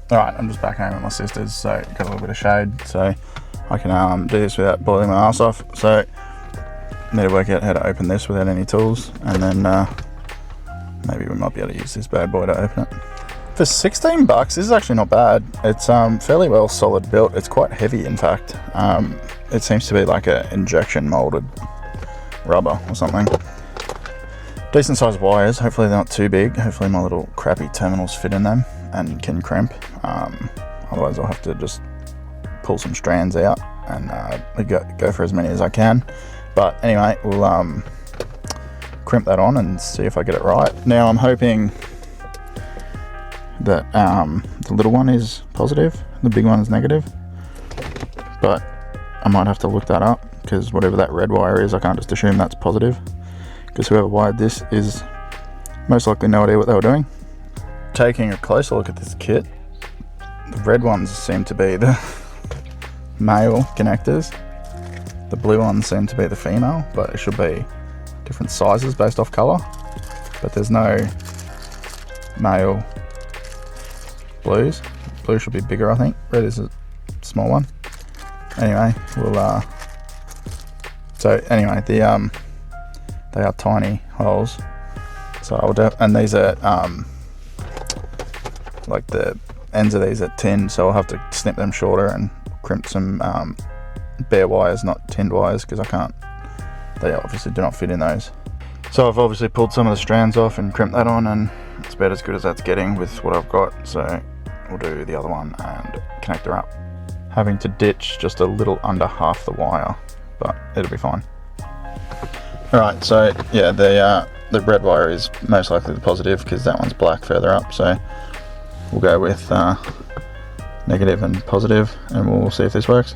Alright, I'm just back home at my sister's, so got a little bit of shade, so I can do this without boiling my ass off. So need to work out how to open this without any tools, and then maybe we might be able to use this bad boy to open it. For $16, this is actually not bad. It's fairly well solid built. It's quite heavy, in fact. It seems to be like a injection molded rubber or something. Decent sized wires. Hopefully they're not too big. Hopefully my little crappy terminals fit in them and can crimp. Otherwise I'll have to just pull some strands out and go for as many as I can. But anyway, we'll crimp that on and see if I get it right. Now I'm hoping that the little one is positive, the big one is negative, but I might have to look that up, because whatever that red wire is, I can't just assume that's positive, because whoever wired this is most likely no idea what they were doing. Taking a closer look at this kit, the red ones seem to be the male connectors, the blue ones seem to be the female, but it should be different sizes based off colour, but there's no male blues. Blue should be bigger, I think. Red is a small one. Anyway, we'll so anyway, they are tiny holes. So I'll do, and these are like the ends of these are tin, so I'll have to snip them shorter and crimp some bare wires, not tinned wires, because I can't. They obviously do not fit in those. So I've obviously pulled some of the strands off and crimped that on, and it's about as good as that's getting with what I've got. So we'll do the other one and connect her up. Having to ditch just a little under half the wire, but it'll be fine. Alright, so yeah, the red wire is most likely the positive, because that one's black further up, so we'll go with negative and positive, and we'll see if this works.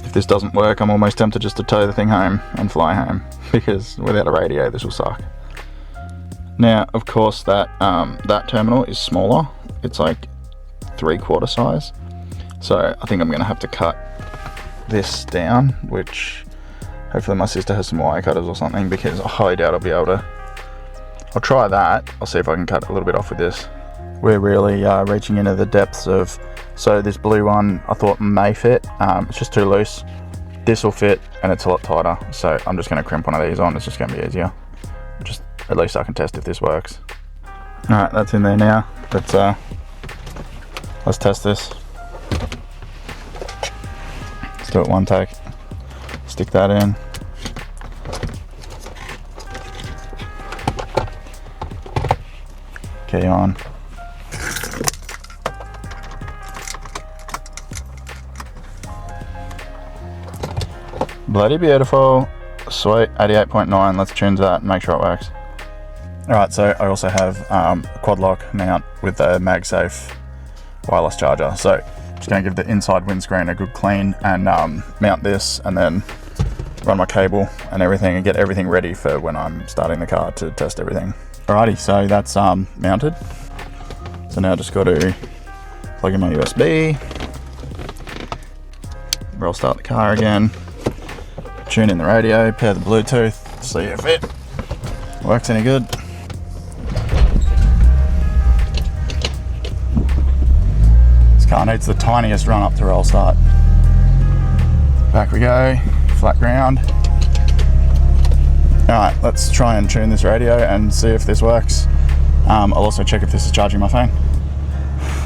If this doesn't work, I'm almost tempted just to tow the thing home and fly home, because without a radio this will suck. Now of course that terminal is smaller, it's like 3/4 size, so I think I'm going to have to cut this down, which hopefully my sister has some wire cutters or something, because I highly doubt I'll be able to. I'll try that, I'll see if I can cut a little bit off with this. We're really reaching into the depths of, so this blue one I thought may fit, it's just too loose. This will fit and it's a lot tighter, so I'm just going to crimp one of these on, it's just going to be easier. Just at least I can test if this works. Alright, that's in there now. Let's test this. Let's do it one take. Stick that in. Key on. Bloody beautiful. Sweet, 88.9. Let's tune to that and make sure it works. Alright, so I also have a quad lock mount with a MagSafe wireless charger. So just going to give the inside windscreen a good clean and mount this, and then run my cable and everything and get everything ready for when I'm starting the car to test everything. Alrighty, so that's mounted. So now just got to plug in my USB, roll start the car again, tune in the radio, pair the Bluetooth, see if it works any good. This car needs the tiniest run up to roll start. Back we go, flat ground. Alright, let's try and tune this radio and see if this works. I'll also check if this is charging my phone.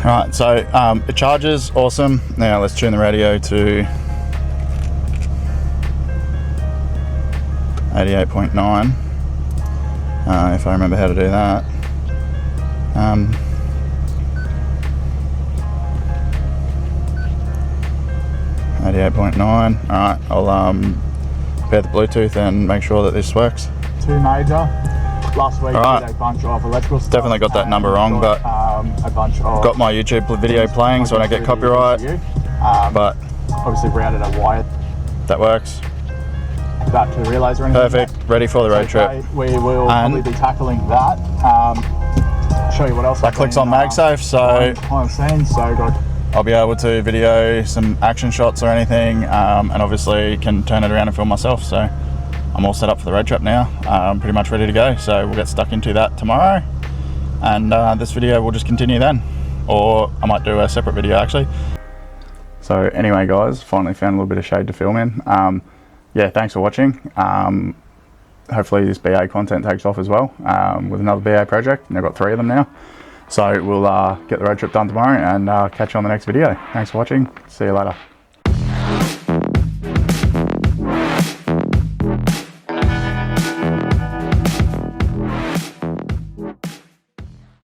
Alright, so it charges, awesome. Now let's tune the radio to 88.9, if I remember how to do that. 88.9. Alright, I'll pair the Bluetooth and make sure that this works. 2 major. Last week Alright. did a bunch of electrical stuff. Definitely got that number wrong, but a bunch of got my YouTube video playing so I don't get copyright. But obviously routed a wire that works. that to relays or anything. Perfect. Ready for the road trip. We will probably be tackling that. Show you what else. That clicks on MagSafe, so behind the scenes. So got I'll be able to video some action shots or anything, and obviously can turn it around and film myself. So I'm all set up for the road trip now. I'm pretty much ready to go. So we'll get stuck into that tomorrow, and this video will just continue then, or I might do a separate video actually. So anyway, guys, finally found a little bit of shade to film in. Yeah, thanks for watching. Hopefully this BA content takes off as well with another BA project, and I've got 3 of them now. So we'll get the road trip done tomorrow and catch you on the next video. Thanks for watching. See you later.